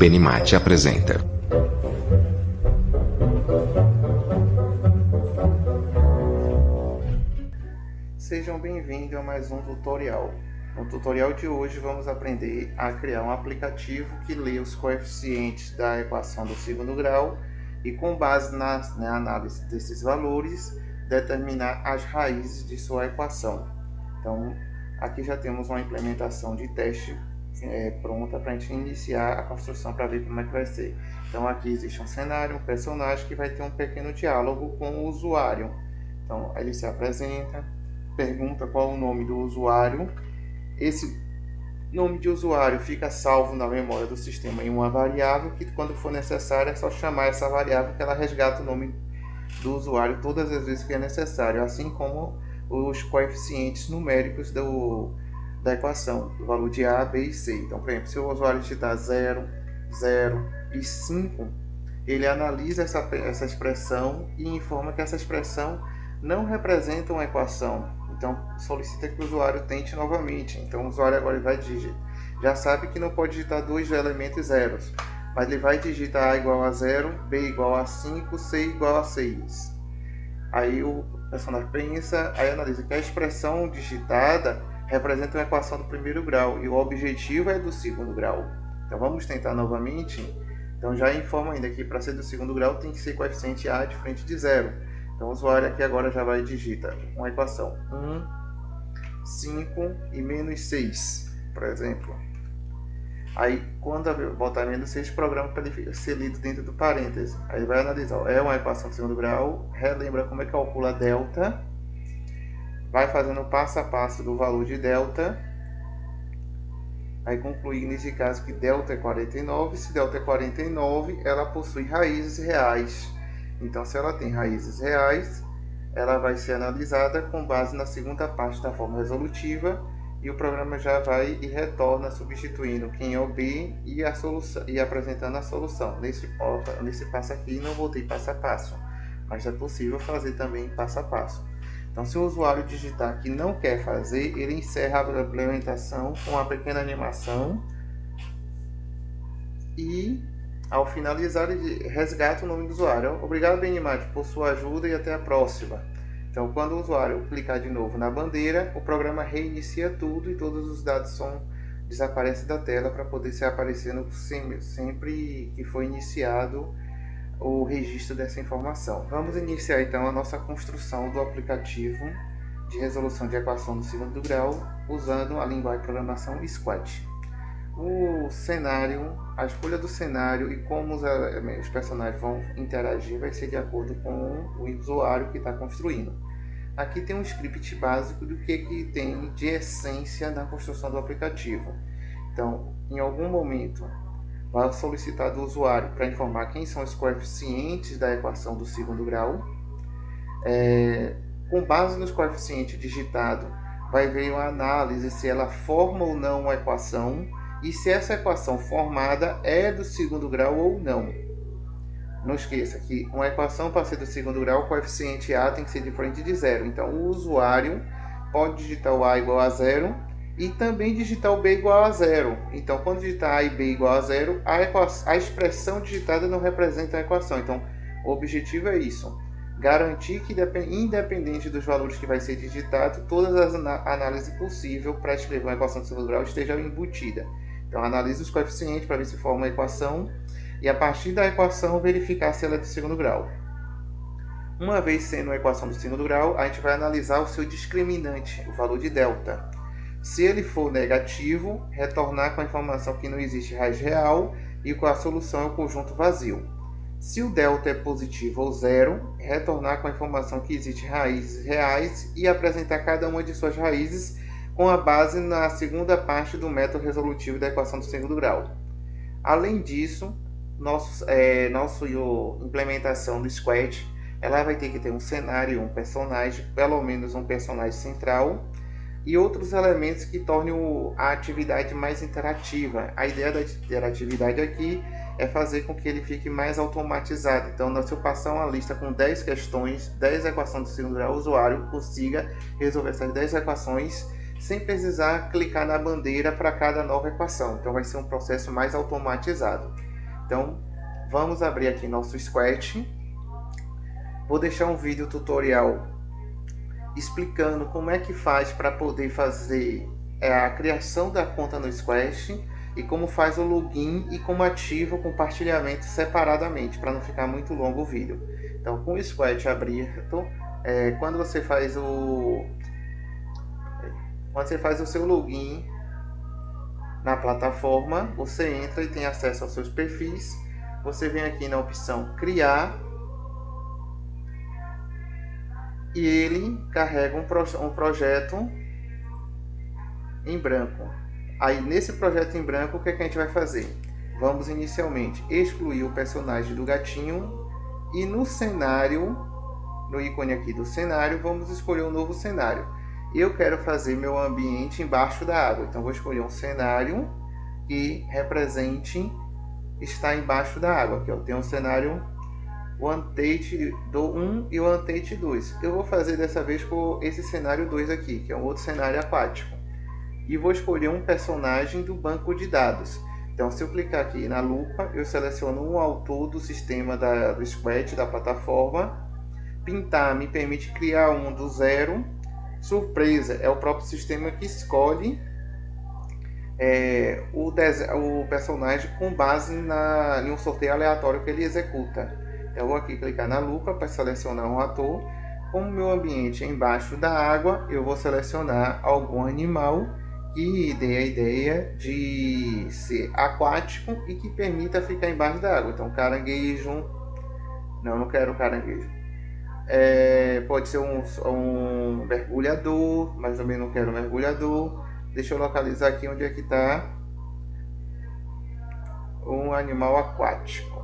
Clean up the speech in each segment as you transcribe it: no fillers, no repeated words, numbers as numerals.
Benimate apresenta. Sejam bem-vindos a mais um tutorial. No tutorial de hoje vamos aprender a criar um aplicativo que lê os coeficientes da equação do segundo grau e, com base na análise desses valores, determinar as raízes de sua equação. Então, aqui já temos uma implementação de teste pronta para a gente iniciar a construção para ver como é que vai ser. Então, aqui existe um cenário, um personagem que vai ter um pequeno diálogo com o usuário. Então, ele se apresenta, pergunta qual o nome do usuário. Esse nome de usuário fica salvo na memória do sistema em uma variável que, quando for necessário, é só chamar essa variável que ela resgata o nome do usuário todas as vezes que é necessário, assim como os coeficientes numéricos da equação, do valor de A, B e C. Então, por exemplo, se o usuário digitar 0, 0 e 5, ele analisa essa expressão e informa que essa expressão não representa uma equação. Então, solicita que o usuário tente novamente. Então, o usuário agora vai digitar. Já sabe que não pode digitar dois elementos zeros, mas ele vai digitar A igual a 0, B igual a 5, C igual a 6. Aí o personagem pensa, aí analisa que a expressão digitada representa uma equação do primeiro grau e o objetivo é do segundo grau. Então, vamos tentar novamente. Então, já informa ainda que para ser do segundo grau tem que ser coeficiente A de frente de 0. Então, o usuário aqui agora já vai digitar uma equação 1, 5 e menos 6, por exemplo. Aí, quando botar menos 6, programa para ele ser lido dentro do parêntese. Aí vai analisar, é uma equação de segundo grau, relembra como é que calcula delta, vai fazendo passo a passo do valor de delta, aí concluir nesse caso que delta é 49, se delta é 49, ela possui raízes reais. Então, se ela tem raízes reais, ela vai ser analisada com base na segunda parte da forma resolutiva e o programa já vai e retorna substituindo quem é o B e a solução e apresentando a solução. Nesse passo aqui não botei passo a passo, mas é possível fazer também passo a passo. Então, se o usuário digitar que não quer fazer, ele encerra a implementação com uma pequena animação e, ao finalizar, ele resgata o nome do usuário. Obrigado, Benimate, por sua ajuda e até a próxima. Então, quando o usuário clicar de novo na bandeira, o programa reinicia tudo e todos os dados desaparecem da tela para poder ser aparecendo sempre que for iniciado o registro dessa informação. Vamos iniciar então a nossa construção do aplicativo de resolução de equação do segundo grau usando a linguagem de programação Scratch. O cenário, a escolha do cenário e como os personagens vão interagir vai ser de acordo com o usuário que está construindo. Aqui tem um script básico do que tem de essência na construção do aplicativo. Então, em algum momento, vai solicitar do usuário para informar quem são os coeficientes da equação do segundo grau. Com base nos coeficientes digitados, vai ver uma análise se ela forma ou não uma equação e se essa equação formada é do segundo grau ou não. Não esqueça que uma equação para ser do segundo grau, o coeficiente A tem que ser diferente de 0. Então, o usuário pode digitar o A igual a 0 e também digitar o B igual a 0. Então, quando digitar A e B igual a 0, a expressão digitada não representa a equação. Então, o objetivo é isso. Garantir que, independente dos valores que vai ser digitado, todas as análises possíveis para escrever uma equação de segundo grau estejam embutidas. Então, analise os coeficientes para ver se forma uma equação e, a partir da equação, verificar se ela é de segundo grau. Uma vez sendo uma equação do segundo grau, a gente vai analisar o seu discriminante, o valor de delta. Se ele for negativo, retornar com a informação que não existe raiz real e com a solução é o conjunto vazio. Se o delta é positivo ou zero, retornar com a informação que existe raízes reais e apresentar cada uma de suas raízes com a base na segunda parte do método resolutivo da equação do segundo grau. Além disso, nossa implementação do Scratch, ela vai ter que ter um cenário, um personagem, pelo menos um personagem central, e outros elementos que tornem a atividade mais interativa. A ideia da interatividade aqui é fazer com que ele fique mais automatizado. Então, se eu passar uma lista com 10 questões, 10 equações do segundo grau, o usuário consiga resolver essas 10 equações sem precisar clicar na bandeira para cada nova equação. Então vai ser um processo mais automatizado. Então, vamos abrir aqui nosso Scratch. Vou deixar um vídeo tutorial explicando como é que faz para poder fazer a criação da conta no Scratch e como faz o login e como ativa o compartilhamento separadamente, para não ficar muito longo o vídeo. Então, com o Scratch aberto, quando você faz o seu login na plataforma, você entra e tem acesso aos seus perfis. Você vem aqui na opção criar e ele carrega um projeto em branco. Aí nesse projeto em branco, o que a gente vai fazer? Vamos inicialmente excluir o personagem do gatinho e no cenário, no ícone aqui do cenário, vamos escolher um novo cenário. Eu quero fazer meu ambiente embaixo da água, então vou escolher um cenário que represente estar embaixo da água. Aqui, ó, tem um cenário o Antate do 1 e o Antate 2. Eu vou fazer dessa vez com esse cenário 2 aqui, que é um outro cenário aquático. E vou escolher um personagem do banco de dados. Então, se eu clicar aqui na lupa, eu seleciono um autor do sistema do Scratch, da plataforma. Pintar me permite criar um do zero. Surpresa é o próprio sistema que escolhe o personagem com base em um sorteio aleatório que ele executa. Eu vou aqui clicar na lupa para selecionar um ator. Como meu ambiente é embaixo da água, eu vou selecionar algum animal que dê a ideia de ser aquático e que permita ficar embaixo da água. Então, caranguejo. Não quero caranguejo. Pode ser um mergulhador, mas também não quero mergulhador. Deixa eu localizar aqui onde é que está um animal aquático.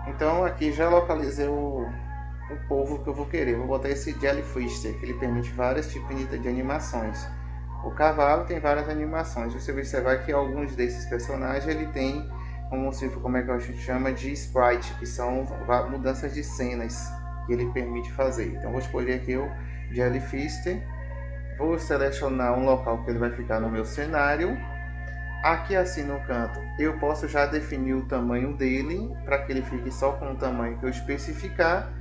Então aqui já localizei o povo que eu vou querer. Vou botar esse Jellyfish, que ele permite vários tipos de animações. O cavalo tem várias animações. Você observar que alguns desses personagens ele tem como é que a gente chama de sprite, que são mudanças de cenas que ele permite fazer. Então vou escolher aqui o Jellyfish. Vou selecionar um local que ele vai ficar no meu cenário. Aqui assim no canto eu posso já definir o tamanho dele para que ele fique só com o tamanho que eu especificar,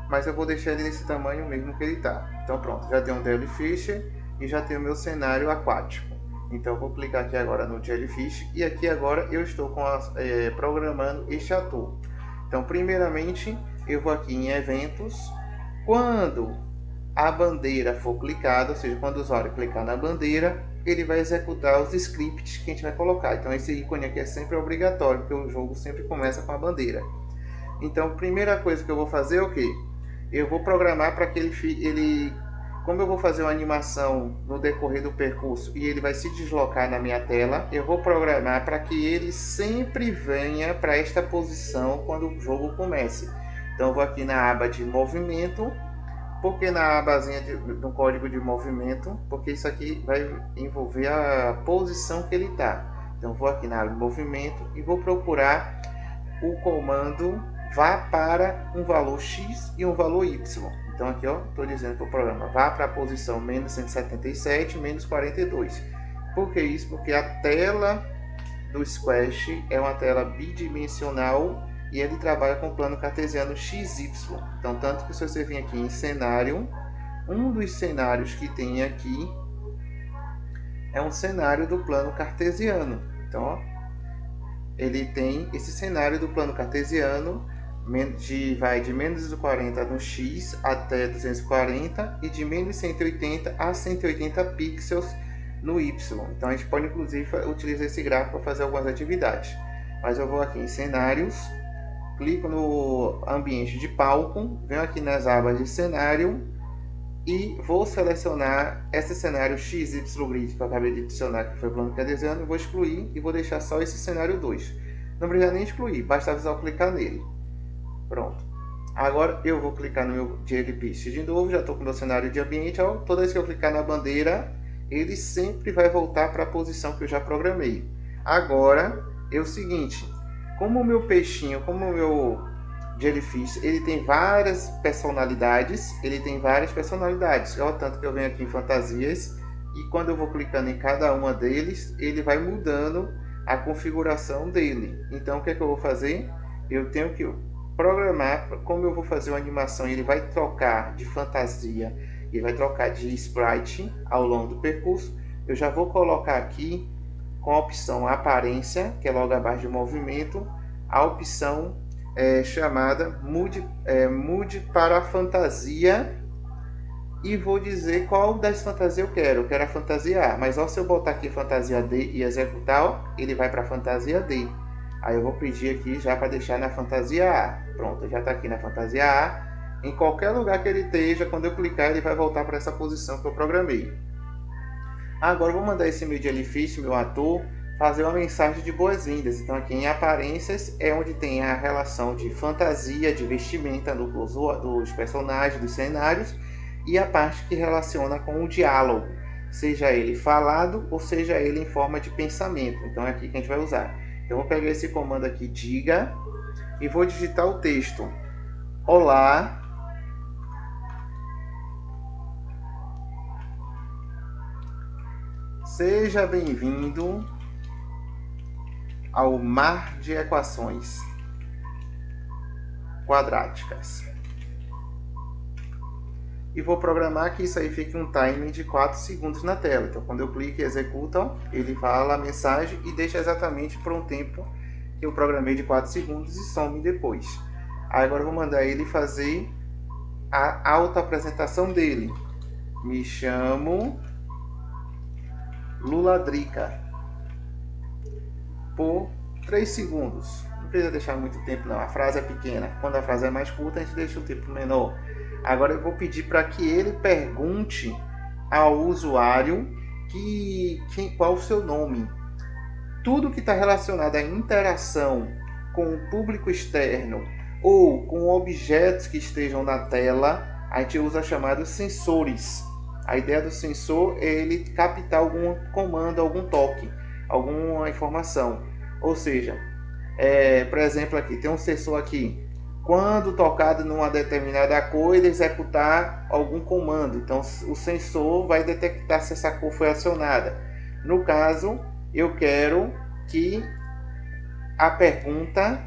mas eu vou deixar ele nesse tamanho mesmo que ele está. Então pronto, já tenho um Jellyfish e já tenho o meu cenário aquático. Então eu vou clicar aqui agora no Jellyfish e aqui agora eu estou programando este ator. Então, primeiramente, eu vou aqui em eventos. Quando a bandeira for clicada, ou seja, quando o usuário clicar na bandeira, ele vai executar os scripts que a gente vai colocar. Então, esse ícone aqui é sempre obrigatório, porque o jogo sempre começa com a bandeira. Então, a primeira coisa que eu vou fazer é o quê? Eu vou programar para que como eu vou fazer uma animação no decorrer do percurso e ele vai se deslocar na minha tela, eu vou programar para que ele sempre venha para esta posição quando o jogo comece. Então, eu vou aqui na aba de movimento. Por que na abazinha do código de movimento? Porque isso aqui vai envolver a posição que ele está. Então, vou aqui na aba de movimento e vou procurar o comando vá para um valor X e um valor Y. Então, aqui estou dizendo para o programa vá para a posição menos 177, menos 42. Por que isso? Porque a tela do Squash é uma tela bidimensional e ele trabalha com o plano cartesiano XY. Então, tanto que se você vir aqui em cenário, um dos cenários que tem aqui é um cenário do plano cartesiano. Então, ele tem esse cenário do plano cartesiano vai de menos 40 no X até 240 e de menos 180 a 180 pixels no Y. Então, a gente pode, inclusive, utilizar esse gráfico para fazer algumas atividades. Mas eu vou aqui em cenários, clico no ambiente de palco, venho aqui nas abas de cenário e vou selecionar esse cenário XY Grid que eu acabei de adicionar, que foi o plano cartesiano, vou excluir e vou deixar só esse cenário 2. Não precisa nem excluir, basta só clicar nele. Pronto. Agora eu vou clicar no meu JLPist de novo, já estou com o meu cenário de ambiente. Toda vez que eu clicar na bandeira, ele sempre vai voltar para a posição que eu já programei. Agora é o seguinte, como o meu peixinho, como o meu Jellyfish, ele tem várias personalidades, tanto que eu venho aqui em fantasias e quando eu vou clicando em cada uma deles, ele vai mudando a configuração dele. Então, o que é que eu vou fazer? Eu tenho que programar como eu vou fazer uma animação. Ele vai trocar de fantasia e vai trocar de sprite ao longo do percurso. Eu já vou colocar aqui com a opção aparência, que é logo abaixo de movimento, a opção chamada mude para a fantasia e vou dizer qual das fantasias eu quero. Eu quero a fantasia A, mas se eu botar aqui fantasia D e executar, ele vai para a fantasia D. Aí eu vou pedir aqui já para deixar na fantasia A. Pronto, já está aqui na fantasia A. Em qualquer lugar que ele esteja, quando eu clicar, ele vai voltar para essa posição que eu programei. Agora eu vou mandar esse meu Jellyfish, meu ator, fazer uma mensagem de boas-vindas. Então aqui em aparências é onde tem a relação de fantasia, de vestimenta dos personagens, dos cenários, e a parte que relaciona com o diálogo, seja ele falado ou seja ele em forma de pensamento. Então é aqui que a gente vai usar. Então eu vou pegar esse comando aqui, diga, e vou digitar o texto. Olá, seja bem-vindo ao mar de equações quadráticas. E vou programar que isso aí fique um timing de 4 segundos na tela. Então, quando eu clico e executo, ele fala a mensagem e deixa exatamente por um tempo que eu programei de 4 segundos e some depois. Aí, agora eu vou mandar ele fazer a autoapresentação dele. Me chamo Luladrica. Por 3 segundos. Não precisa deixar muito tempo não, a frase é pequena. Quando a frase é mais curta, a gente deixa o tempo menor. Agora eu vou pedir para que ele pergunte ao usuário qual o seu nome. Tudo que está relacionado à interação com o público externo ou com objetos que estejam na tela, a gente usa chamados sensores. A ideia do sensor é ele captar algum comando, algum toque, alguma informação. Ou seja, por exemplo, aqui tem um sensor aqui. Quando tocado numa determinada cor, ele executar algum comando. Então, o sensor vai detectar se essa cor foi acionada. No caso, eu quero que a pergunta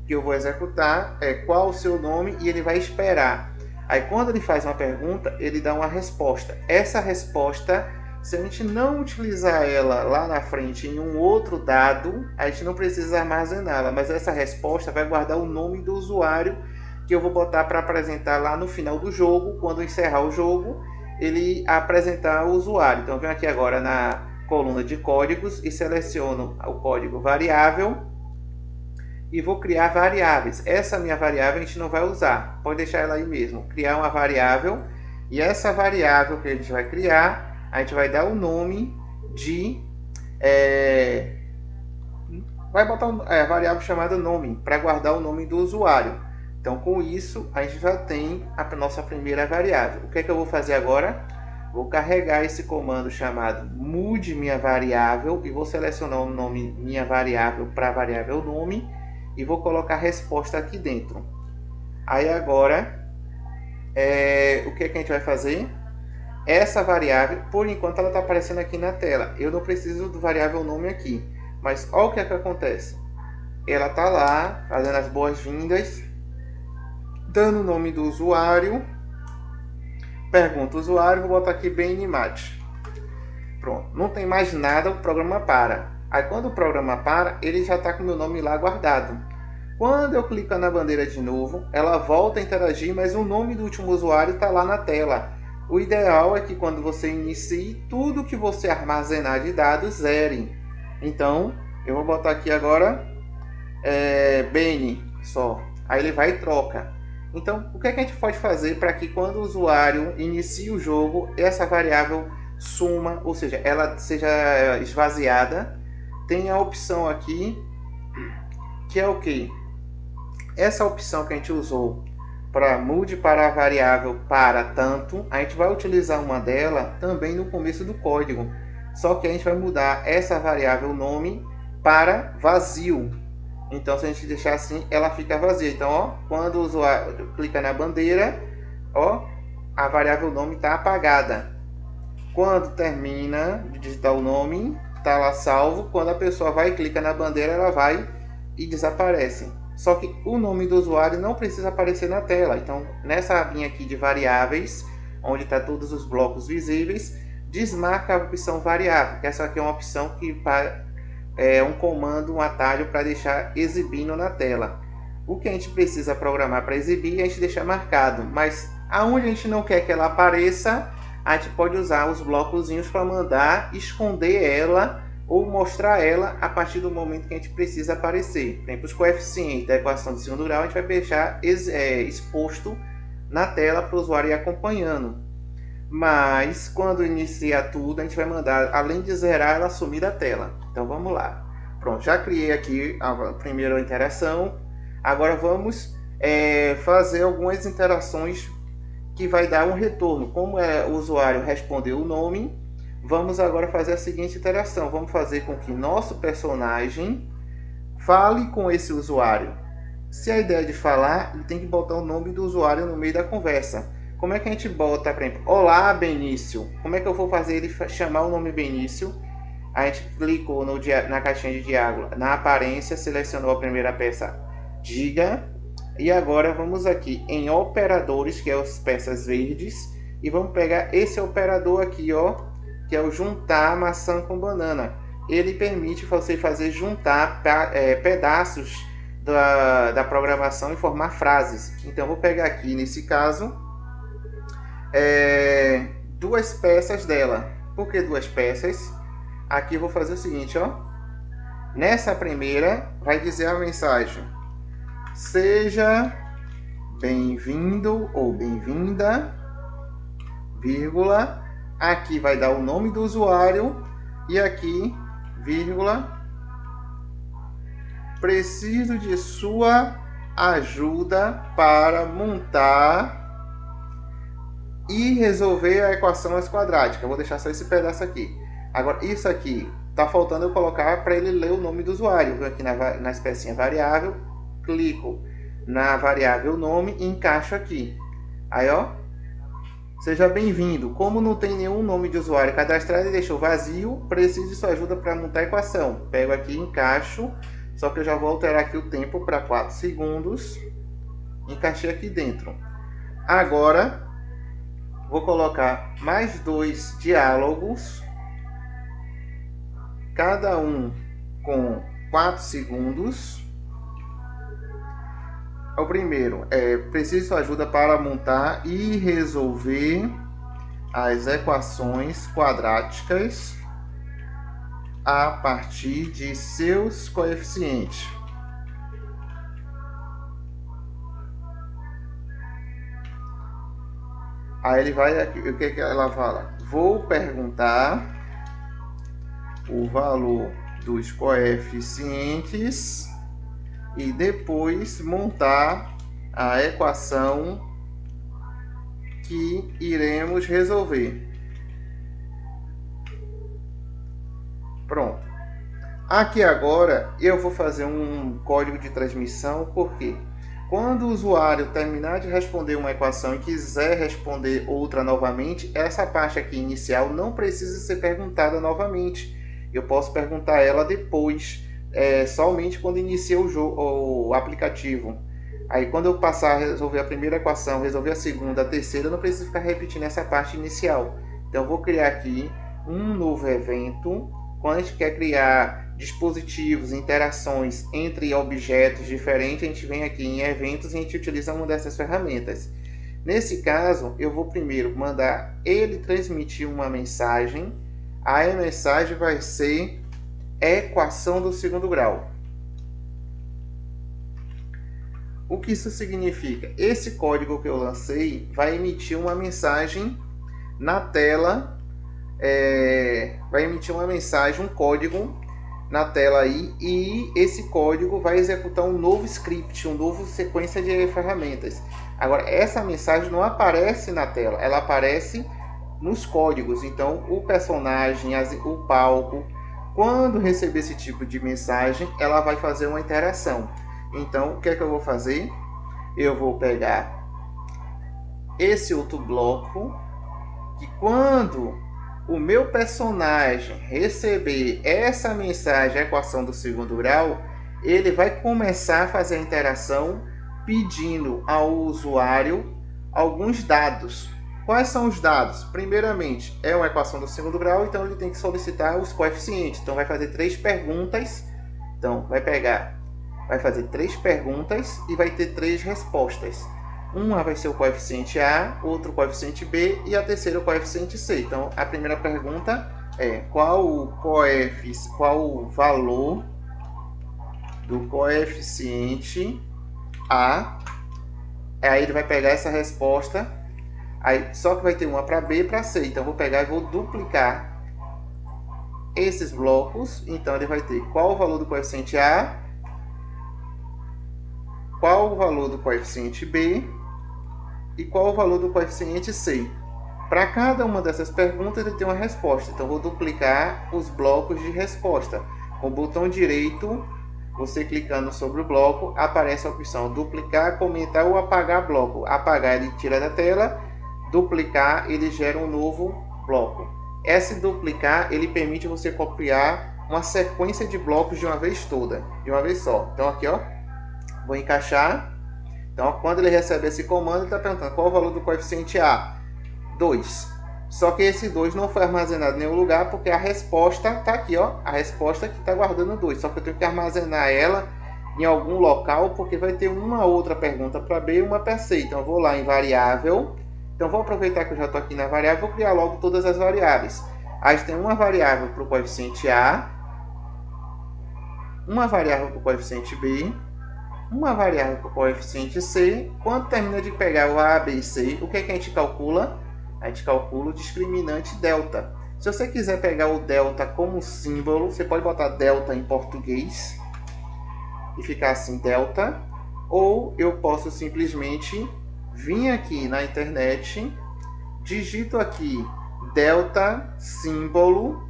que eu vou executar é qual o seu nome e ele vai esperar. Aí, quando ele faz uma pergunta, ele dá uma resposta. Essa resposta Se a gente não utilizar ela lá na frente em um outro dado, a gente não precisa armazená-la, mas essa resposta vai guardar o nome do usuário que eu vou botar para apresentar lá no final do jogo, quando encerrar o jogo, ele apresentar o usuário. Então eu venho aqui agora na coluna de códigos e seleciono o código variável e vou criar variáveis. Essa minha variável a gente não vai usar, pode deixar ela aí mesmo. Criar uma variável, e essa variável que a gente vai criar, a gente vai dar o nome de... vai botar a variável chamada nome, para guardar o nome do usuário. Então com isso a gente já tem a nossa primeira variável. O que é que eu vou fazer agora? Vou carregar esse comando chamado mude minha variável e vou selecionar o nome minha variável para a variável nome e vou colocar a resposta aqui dentro. Aí agora, o que é que a gente vai fazer? Essa variável, por enquanto, ela está aparecendo aqui na tela. Eu não preciso do variável nome aqui. Mas olha o que é que acontece. Ela está lá, fazendo as boas-vindas, dando o nome do usuário. Pergunta o usuário, vou botar aqui BNMAT. Pronto, não tem mais nada, o programa para. Aí quando o programa para, ele já está com o meu nome lá guardado. Quando eu clico na bandeira de novo, ela volta a interagir, mas o nome do último usuário está lá na tela. O ideal é que quando você inicie, tudo que você armazenar de dados zere. Então, eu vou botar aqui agora BN só. Aí ele vai e troca. Então, o que é que a gente pode fazer para que quando o usuário inicie o jogo, essa variável suma, ou seja, ela seja esvaziada? Tem a opção aqui, que é o quê? Essa opção que a gente usou para mude para a variável para tanto, a gente vai utilizar uma dela também no começo do código. Só que a gente vai mudar essa variável nome para vazio. Então, se a gente deixar assim, ela fica vazia. Então, ó, quando o usuário clica na bandeira, ó, a variável nome está apagada. Quando termina de digitar o nome, está lá salvo. Quando a pessoa vai e clica na bandeira, ela vai e desaparece. Só que o nome do usuário não precisa aparecer na tela. Então, nessa abinha aqui de variáveis, onde está todos os blocos visíveis, desmarca a opção variável, que essa aqui é uma opção que é um comando, um atalho para deixar exibindo na tela. O que a gente precisa programar para exibir, a gente deixa marcado, mas aonde a gente não quer que ela apareça, a gente pode usar os blocozinhos para mandar esconder ela ou mostrar ela a partir do momento que a gente precisa aparecer. Por exemplo, os coeficientes da equação do segundo grau a gente vai deixar exposto na tela para o usuário ir acompanhando. Mas quando inicia tudo, a gente vai mandar, além de zerar, ela sumir da tela. Então vamos lá. Pronto, já criei aqui a primeira interação. Agora vamos fazer algumas interações que vai dar um retorno. Como o usuário respondeu o nome, vamos agora fazer a seguinte interação. Vamos fazer com que nosso personagem fale com esse usuário. Se a ideia é de falar, ele tem que botar o nome do usuário no meio da conversa. Como é que a gente bota, por exemplo, olá Benício? Como é que eu vou fazer ele chamar o nome Benício? A gente clicou na caixinha de diálogo, na aparência, selecionou a primeira peça, diga. E agora vamos aqui em operadores, que é as peças verdes. E vamos pegar esse operador aqui, ó, que é o juntar maçã com banana. Ele permite você fazer juntar pedaços da programação e formar frases. Então eu vou pegar aqui, nesse caso, duas peças dela. Por que duas peças? Aqui eu vou fazer o seguinte, ó. Nessa primeira vai dizer a mensagem: seja bem-vindo ou bem-vinda, vírgula. Aqui vai dar o nome do usuário e aqui, vírgula, preciso de sua ajuda para montar e resolver a equação quadrática. Vou deixar só esse pedaço aqui. Agora, isso aqui está faltando eu colocar para ele ler o nome do usuário. Eu venho aqui na especinha variável, clico na variável nome e encaixo aqui. Aí, ó, seja bem-vindo. Como não tem nenhum nome de usuário cadastrado e deixou vazio, preciso de sua ajuda para montar a equação. Pego aqui e encaixo, só que eu já vou alterar aqui o tempo para 4 segundos. Encaixei aqui dentro. Agora, vou colocar mais 2 diálogos cada um com 4 segundos. O primeiro é: preciso de ajuda para montar e resolver as equações quadráticas a partir de seus coeficientes. Aí ele vai aqui, o que ela fala? Vou perguntar o valor dos coeficientes e depois montar a equação que iremos resolver. Pronto. Aqui agora eu vou fazer um código de transmissão, porque quando o usuário terminar de responder uma equação e quiser responder outra novamente, essa parte aqui inicial não precisa ser perguntada novamente. Eu posso perguntar ela depois, somente quando inicia o aplicativo. Aí quando eu passar a resolver a primeira equação, resolver a segunda, a terceira, eu não preciso ficar repetindo essa parte inicial. Então eu vou criar aqui um novo evento. Quando a gente quer criar dispositivos, interações entre objetos diferentes, a gente vem aqui em eventos e a gente utiliza uma dessas ferramentas. Nesse caso, eu vou primeiro mandar ele transmitir uma mensagem. A mensagem vai ser equação do segundo grau. O que isso significa? Esse código que eu lancei vai emitir uma mensagem na tela, vai emitir uma mensagem, um código na tela aí, e esse código vai executar um novo script, uma nova sequência de ferramentas. Agora, essa mensagem não aparece na tela, ela aparece nos códigos. Então, o personagem, o palco, quando receber esse tipo de mensagem, ela vai fazer uma interação. Então, o que é que eu vou fazer? Eu vou pegar esse outro bloco, que quando o meu personagem receber essa mensagem, a equação do segundo grau, ele vai começar a fazer a interação pedindo ao usuário alguns dados. Quais são os dados? Primeiramente, é uma equação do segundo grau, então ele tem que solicitar os coeficientes. Então vai fazer 3 perguntas. Então vai fazer 3 perguntas e vai ter 3 respostas. Uma vai ser o coeficiente A, outro o coeficiente B e a terceira o coeficiente C. Então a primeira pergunta é: qual o valor do coeficiente A? Aí ele vai pegar essa resposta. Aí, só que vai ter uma para B e para C. Então eu vou pegar e vou duplicar esses blocos. Então ele vai ter qual o valor do coeficiente A, qual o valor do coeficiente B e qual o valor do coeficiente C. Para cada uma dessas perguntas ele tem uma resposta. Então eu vou duplicar os blocos de resposta. Com o botão direito, você clicando sobre o bloco, aparece a opção duplicar, comentar ou apagar bloco. Apagar, ele tira da tela. Duplicar, ele gera um novo bloco. Esse duplicar, ele permite você copiar uma sequência de blocos de uma vez toda, de uma vez só. Então aqui, ó, vou encaixar. Então quando ele recebe esse comando, ele está perguntando qual o valor do coeficiente A? 2. Só que esse 2 não foi armazenado em nenhum lugar, porque a resposta está aqui, ó. A resposta que está guardando 2. Só que eu tenho que armazenar ela em algum local, porque vai ter uma outra pergunta para B e uma para C. Então eu vou lá em variável. Então vou aproveitar que eu já estou aqui na variável, vou criar logo todas as variáveis. Aí a gente tem uma variável para o coeficiente A, uma variável para o coeficiente B, uma variável para o coeficiente C. Quando termina de pegar o A, B e C, o que é que a gente calcula? A gente calcula o discriminante delta. Se você quiser pegar o delta como símbolo, você pode botar delta em português e ficar assim, delta. Ou eu posso simplesmente vir aqui na internet, digito aqui delta símbolo,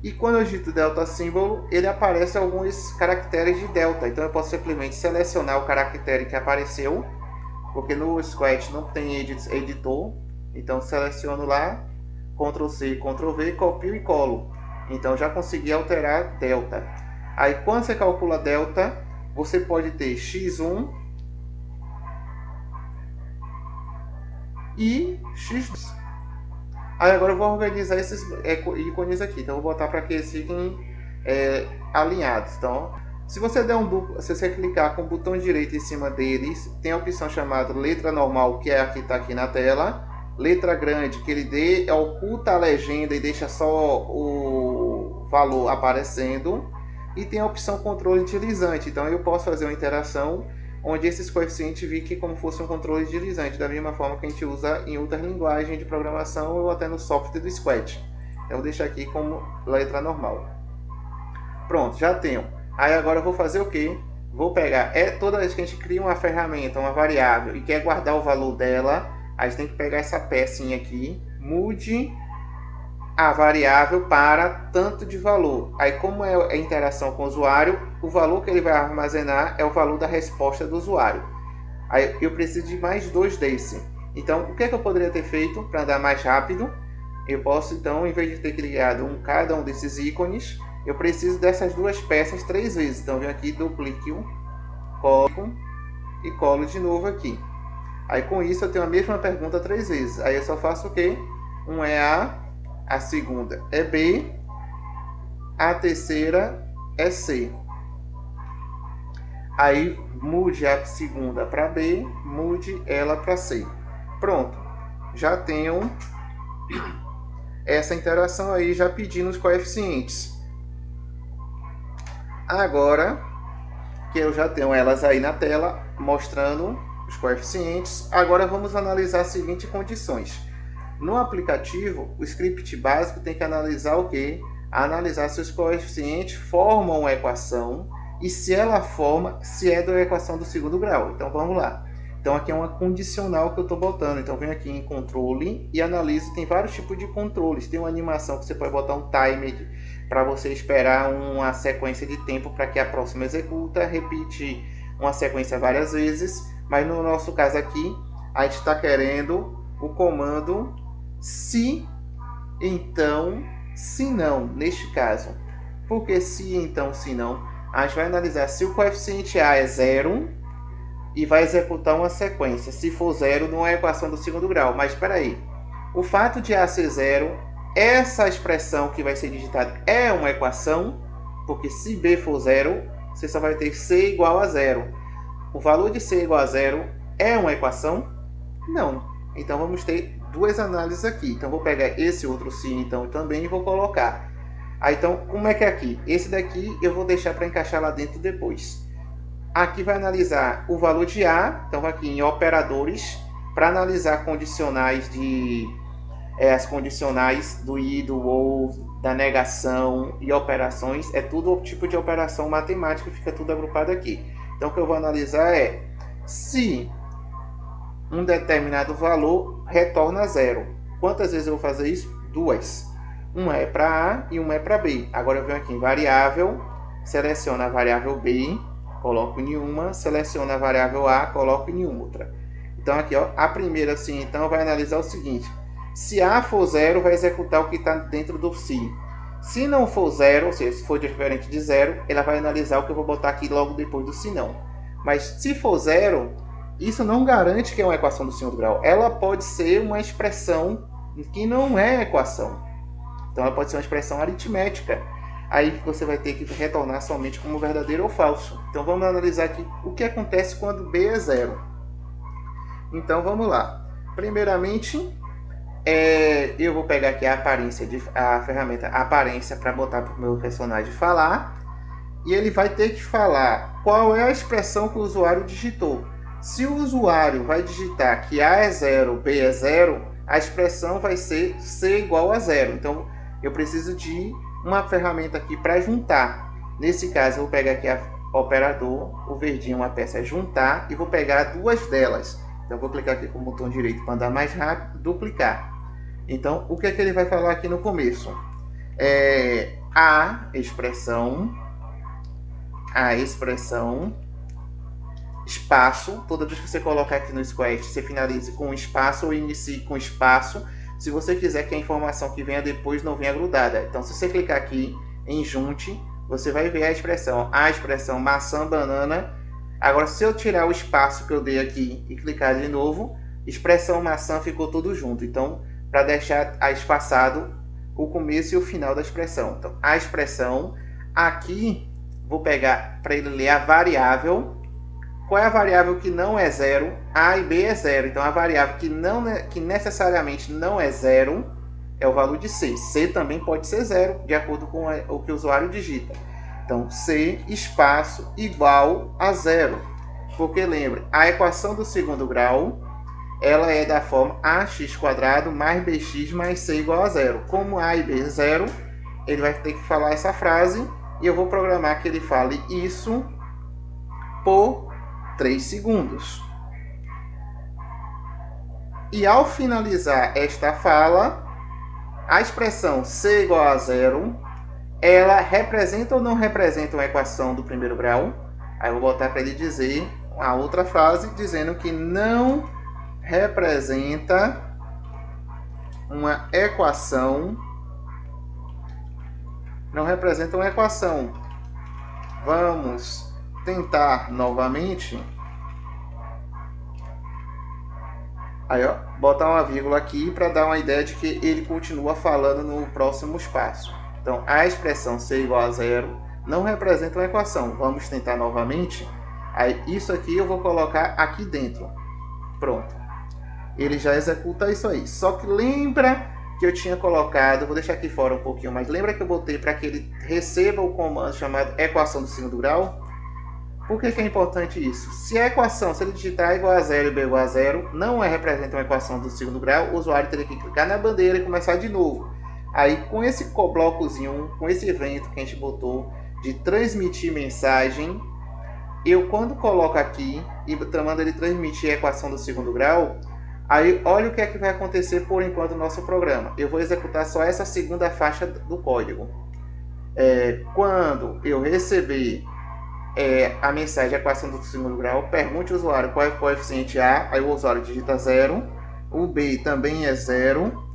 e quando eu digito delta símbolo, ele aparece alguns caracteres de delta. Então eu posso simplesmente selecionar o caractere que apareceu, porque no Scratch não tem editor. Então seleciono lá, Ctrl C, Ctrl V, copio e colo. Então já consegui alterar delta. Aí quando você calcula delta, você pode ter x1 e x2. Aí agora eu vou organizar esses ícones aqui. Então eu vou botar para que eles fiquem alinhados. Então, se você der se você clicar com o botão direito em cima deles, tem a opção chamada letra normal, que é a que está aqui na tela. Letra grande, que ele oculta a legenda e deixa só o valor aparecendo. E tem a opção controle deslizante. Então eu posso fazer uma interação onde esses coeficientes fiquem como fosse um controle deslizante, da mesma forma que a gente usa em outras linguagens de programação ou até no software do Scratch. Então eu vou deixar aqui como letra normal. Pronto, já tenho. Aí agora eu vou fazer o quê? Vou pegar, toda vez que a gente cria uma ferramenta, uma variável, e quer guardar o valor dela, a gente tem que pegar essa pecinha aqui, mude a variável para tanto de valor. Aí, como é a interação com o usuário, o valor que ele vai armazenar é o valor da resposta do usuário. Aí eu preciso de mais 2 desse. Então, o que é que eu poderia ter feito para andar mais rápido? Eu posso, então, em vez de ter criado cada um desses ícones, eu preciso dessas 2 peças 3 vezes. Então, eu venho aqui, duplico, colo e colo de novo aqui. Aí com isso eu tenho a mesma pergunta 3 vezes. Aí eu só faço o quê? Um é a segunda é B, a terceira é C. Aí mude a segunda para B, mude ela para C. Pronto, já tenho essa interação aí, já pedindo os coeficientes. Agora que eu já tenho elas aí na tela, mostrando os coeficientes, agora vamos analisar as seguintes condições. No aplicativo, o script básico tem que analisar o quê? Analisar se os coeficientes formam uma equação e se ela forma, se é da equação do segundo grau. Então vamos lá. Então aqui é uma condicional que eu estou botando. Então venho aqui em controle e analiso. Tem vários tipos de controles. Tem uma animação que você pode botar um timer para você esperar uma sequência de tempo para que a próxima executa, repite uma sequência várias vezes. Mas no nosso caso aqui, a gente está querendo o comando se, então, se não, neste caso. Por que se, então, se não? A gente vai analisar se o coeficiente A é 0 e vai executar uma sequência. Se for 0, não é a equação do segundo grau. Mas espera aí, o fato de A ser 0, essa expressão que vai ser digitada é uma equação, porque se B for 0, você só vai ter C igual a 0. O valor de C igual a 0 é uma equação? Não. Então vamos ter 2 análises aqui. Então vou pegar esse outro se então também e vou colocar. Aí, então, como é que é aqui? Esse daqui eu vou deixar para encaixar lá dentro depois. Aqui vai analisar o valor de A. Então aqui em operadores, para analisar condicionais as condicionais do e, do ou, da negação e operações. É tudo o tipo de operação matemática, fica tudo agrupado aqui. Então o que eu vou analisar é se um determinado valor retorna 0. Quantas vezes eu vou fazer isso? 2. Uma é para A e uma é para B. Agora eu venho aqui em variável, seleciono a variável B, coloco em uma, seleciono a variável A, coloco em outra. Então aqui, ó, a primeira sim, então vai analisar o seguinte: se A for 0, vai executar o que está dentro do se. Se não for 0, ou seja, se for diferente de 0, ela vai analisar o que eu vou botar aqui logo depois do se não. Mas se for 0, isso não garante que é uma equação do segundo grau. Ela pode ser uma expressão que não é equação. Então ela pode ser uma expressão aritmética. Aí você vai ter que retornar somente como verdadeiro ou falso. Então vamos analisar aqui o que acontece quando B é 0. Então vamos lá. Primeiramente, eu vou pegar aqui a ferramenta aparência para botar para o meu personagem falar. E ele vai ter que falar qual é a expressão que o usuário digitou. Se o usuário vai digitar que A é 0, B é 0, a expressão vai ser C igual a 0. Então eu preciso de uma ferramenta aqui para juntar. Nesse caso eu vou pegar aqui a operador, o verdinho, uma peça é juntar, e vou pegar 2 delas. Então eu vou clicar aqui com o botão direito para andar mais rápido, duplicar. Então o que é que ele vai falar aqui no começo? A expressão, espaço. Toda vez que você colocar aqui no Scratch, você finalize com espaço ou inicie com espaço, se você quiser que a informação que venha depois não venha grudada. Então se você clicar aqui em junte, você vai ver a expressão maçã, banana. Agora se eu tirar o espaço que eu dei aqui e clicar de novo, expressão maçã ficou tudo junto. Então para deixar espaçado o começo e o final da expressão. Então a expressão Aqui, vou pegar para ele ler a variável. Qual é a variável que não é zero? A e B é zero. Então, a variável que necessariamente não é zero é o valor de C. C também pode ser zero, de acordo com o que o usuário digita. Então, C espaço igual a zero. Porque, lembre, a equação do segundo grau, ela é da forma ax² mais bx mais c igual a zero. Como a e b é zero, ele vai ter que falar essa frase e eu vou programar que ele fale isso por 3 segundos. E ao finalizar esta fala, a expressão c igual a zero, ela representa ou não representa uma equação do primeiro grau? Aí eu vou botar para ele dizer a outra frase, dizendo que não representa uma equação. Não representa uma equação. Vamos tentar novamente. Aí, ó, botar uma vírgula aqui para dar uma ideia de que ele continua falando no próximo espaço. Então, a expressão c igual a zero não representa uma equação. Vamos tentar novamente. Aí, isso aqui eu vou colocar aqui dentro. Pronto. Ele já executa isso aí. Só que lembra que eu tinha colocado, vou deixar aqui fora um pouquinho, mas lembra que eu botei para que ele receba o comando chamado equação do segundo grau? Por que é importante isso? Se a equação, se ele digitar igual a zero e b igual a zero, não representa uma equação do segundo grau, o usuário teria que clicar na bandeira e começar de novo. Aí, com esse blocozinho, com esse evento que a gente botou de transmitir mensagem, eu quando coloco aqui e mando ele transmitir a equação do segundo grau, aí olha o que é que vai acontecer por enquanto no nosso programa. Eu vou executar só essa segunda faixa do código. Quando eu receber a mensagem de equação do segundo grau, pergunte ao usuário qual é o coeficiente A, aí o usuário digita 0, o B também é 0,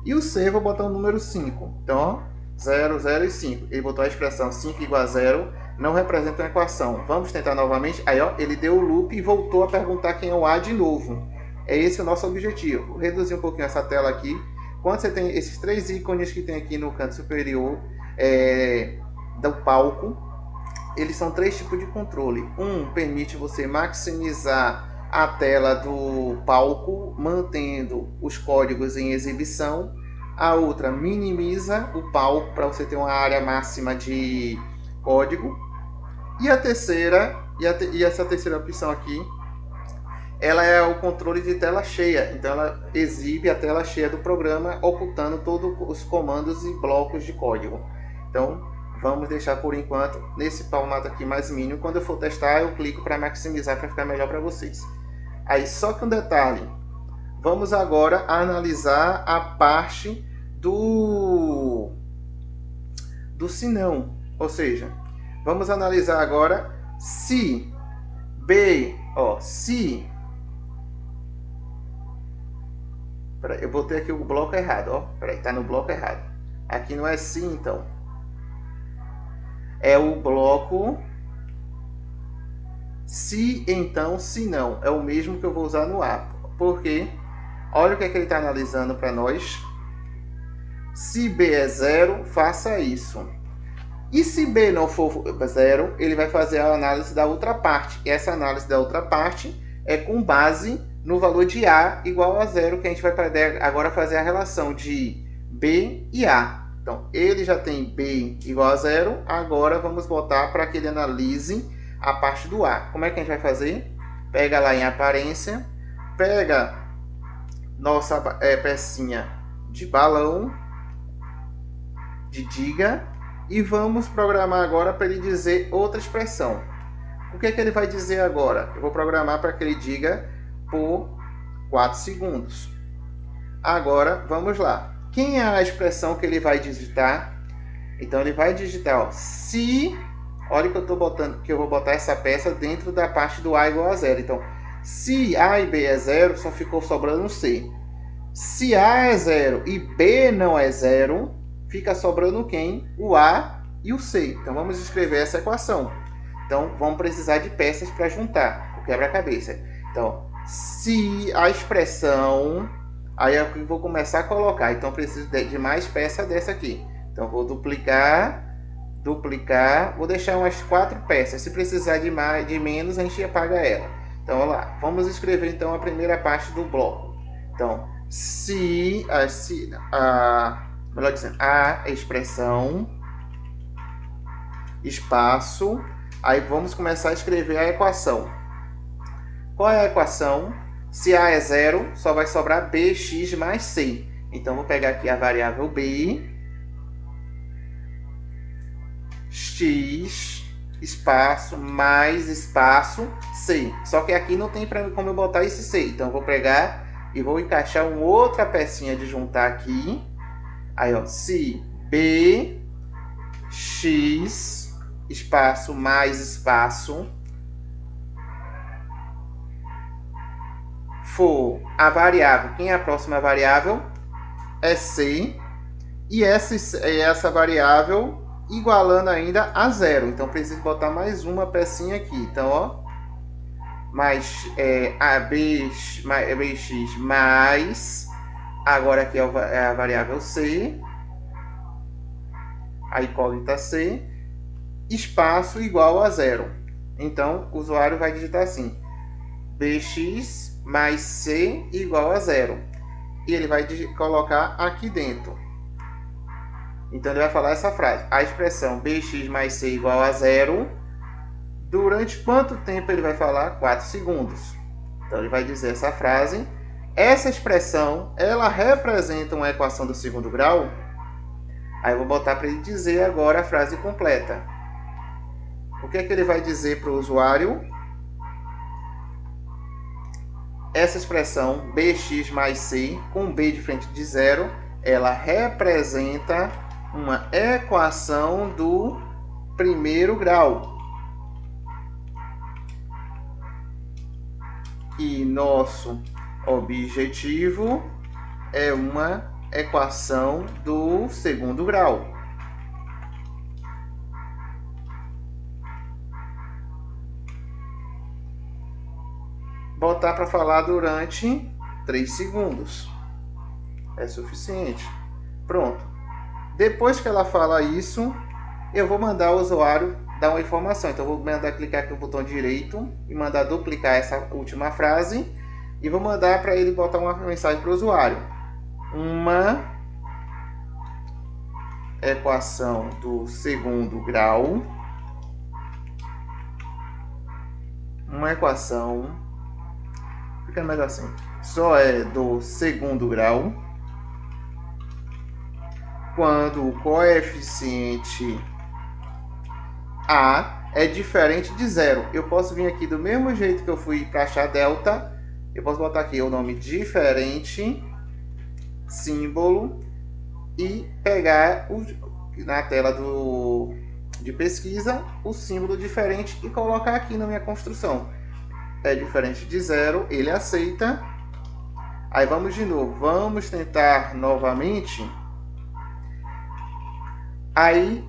e o C eu vou botar o número 5. Então, 0, 0 e 5. Ele botou a expressão 5 igual a 0, não representa uma equação. Vamos tentar novamente. Aí, ó, ele deu o loop e voltou a perguntar quem é o A de novo. É esse o nosso objetivo. Vou reduzir um pouquinho essa tela aqui. Quando você tem esses 3 ícones que tem aqui no canto superior do palco, eles são 3 tipos de controle. Um permite você maximizar a tela do palco, mantendo os códigos em exibição. A outra minimiza o palco para você ter uma área máxima de código. E a terceira, essa terceira opção aqui, ela é o controle de tela cheia. Então ela exibe a tela cheia do programa, ocultando todos os comandos e blocos de código. Então vamos deixar por enquanto nesse formato aqui mais mínimo. Quando eu for testar, eu clico para maximizar para ficar melhor para vocês. Aí só que um detalhe, vamos agora analisar a parte do senão. Ou seja, vamos analisar agora se B, se... Peraí, eu botei aqui o bloco errado, Peraí, tá no bloco errado. Aqui não é se, então. É o bloco se, então, se não. É o mesmo que eu vou usar no A. Porque, olha o que é que ele está analisando para nós. Se B é 0, faça isso. E se B não for 0, ele vai fazer a análise da outra parte. E essa análise da outra parte é com base no valor de A igual a 0, que a gente vai agora fazer a relação de B e A. Então, ele já tem B igual a 0, agora vamos botar para que ele analise a parte do A. Como é que a gente vai fazer? Pega lá em aparência, pega nossa pecinha de balão, de diga, e vamos programar agora para ele dizer outra expressão. O que é que ele vai dizer agora? Eu vou programar para que ele diga por 4 segundos. Agora, vamos lá. Quem é a expressão que ele vai digitar? Então, ele vai digitar, se... Olha que eu vou botar essa peça dentro da parte do A igual a 0. Então, se A e B é 0, só ficou sobrando um C. Se A é 0 e B não é 0, fica sobrando quem? O A e o C. Então, vamos escrever essa equação. Então, vamos precisar de peças para juntar o quebra-cabeça. Então, se a expressão... Aí eu vou começar a colocar. Então, preciso de mais peça dessa aqui. Então, vou duplicar, duplicar. Vou deixar umas 4 peças. Se precisar de mais, de menos, a gente apaga ela. Então, vamos lá. Vamos escrever então a primeira parte do bloco. Então, melhor dizendo, a expressão, espaço, aí vamos começar a escrever a equação. Qual é a equação? Se A é 0, só vai sobrar bx mais c. Então, vou pegar aqui a variável b, x, espaço, mais espaço, c. Só que aqui não tem como eu botar esse c. Então, eu vou pegar e vou encaixar uma outra pecinha de juntar aqui. Aí, ó, se b, x, espaço, mais espaço, for a variável, quem é a próxima variável? É c. E essa variável igualando ainda a 0. Então, preciso botar mais uma pecinha aqui. Então, ó, mais a bx mais, agora aqui é a variável c, a incógnita c, espaço igual a 0. Então, o usuário vai digitar assim, bx mais c igual a 0. E ele vai colocar aqui dentro. Então, ele vai falar essa frase. A expressão bx mais c igual a 0, durante quanto tempo ele vai falar? 4 segundos. Então, ele vai dizer essa frase. Essa expressão, ela representa uma equação do segundo grau? Aí eu vou botar para ele dizer agora a frase completa. O que é que ele vai dizer para o usuário? Essa expressão bx mais c, com b de frente de 0, ela representa uma equação do primeiro grau. E nosso objetivo é uma equação do segundo grau. Botar para falar durante 3 segundos. É suficiente. Pronto. Depois que ela fala isso, eu vou mandar o usuário dar uma informação. Então, eu vou mandar clicar aqui no botão direito e mandar duplicar essa última frase. E vou mandar para ele botar uma mensagem para o usuário. Uma equação do segundo grau. Uma equação, fica melhor assim, só é do segundo grau quando o coeficiente A é diferente de 0. Eu posso vir aqui do mesmo jeito que eu fui para achar delta. Eu posso botar aqui o nome diferente, símbolo, e pegar na tela de pesquisa o símbolo diferente e colocar aqui na minha construção. É diferente de 0, ele aceita. Aí vamos de novo, vamos tentar novamente. Aí,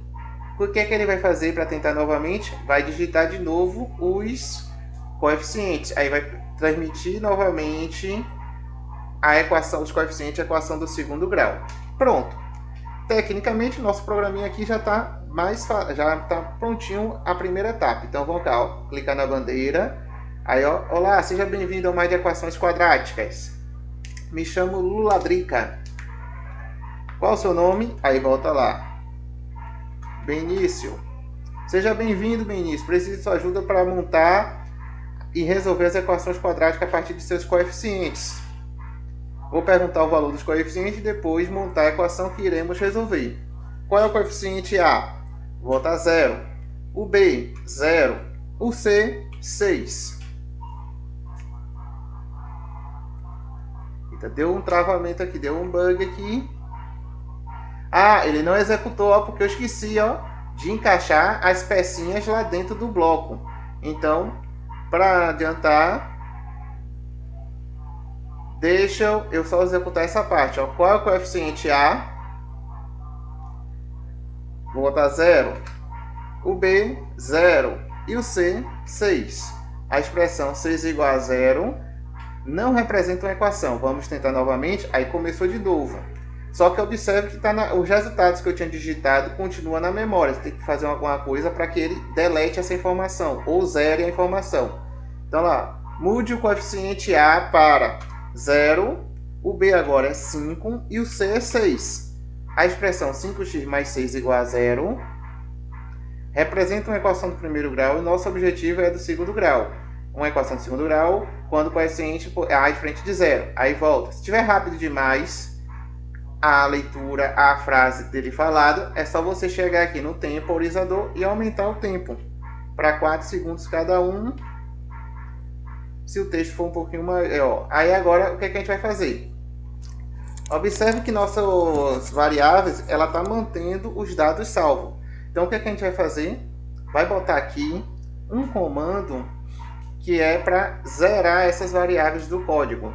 o que é que ele vai fazer para tentar novamente? Vai digitar de novo os coeficientes. Aí vai transmitir novamente a equação dos coeficientes, a equação do segundo grau. Pronto. Tecnicamente, nosso programinha aqui já está prontinho a primeira etapa. Então vamos cá, ó, clicar na bandeira. Aí, ó, olá, seja bem-vindo ao Mais de Equações Quadráticas. Me chamo Luladrica. Qual o seu nome? Aí volta lá. Benício. Seja bem-vindo, Benício. Preciso de sua ajuda para montar e resolver as equações quadráticas a partir de seus coeficientes. Vou perguntar o valor dos coeficientes e depois montar a equação que iremos resolver. Qual é o coeficiente A? Vou botar 0. O B, 0. O C, 6. Eita, deu um travamento aqui, deu um bug aqui. Ah, ele não executou, ó, porque eu esqueci, ó, de encaixar as pecinhas lá dentro do bloco. Então, para adiantar, deixa eu só executar essa parte. Ó. Qual é o coeficiente A? Vou botar 0. O B, 0. E o C, 6. A expressão 6 igual a 0 não representa uma equação. Vamos tentar novamente. Aí começou de novo. Só que observe que os resultados que eu tinha digitado continuam na memória. Você tem que fazer alguma coisa para que ele delete essa informação ou zere a informação. Então lá, mude o coeficiente A para 0, o B agora é 5 e o C é 6. A expressão 5x mais 6 igual a 0 representa uma equação do primeiro grau e nosso objetivo é do segundo grau. Uma equação do segundo grau quando o coeficiente A é diferente de 0. Aí volta. Se estiver rápido demais a leitura, a frase dele falado, é só você chegar aqui no temporizador e aumentar o tempo para 4 segundos cada um, se o texto for um pouquinho maior. Aí agora o que a gente vai fazer? Observe que nossas variáveis, ela está mantendo os dados salvos. Então o que a gente vai fazer? Vai botar aqui um comando que é para zerar essas variáveis do código.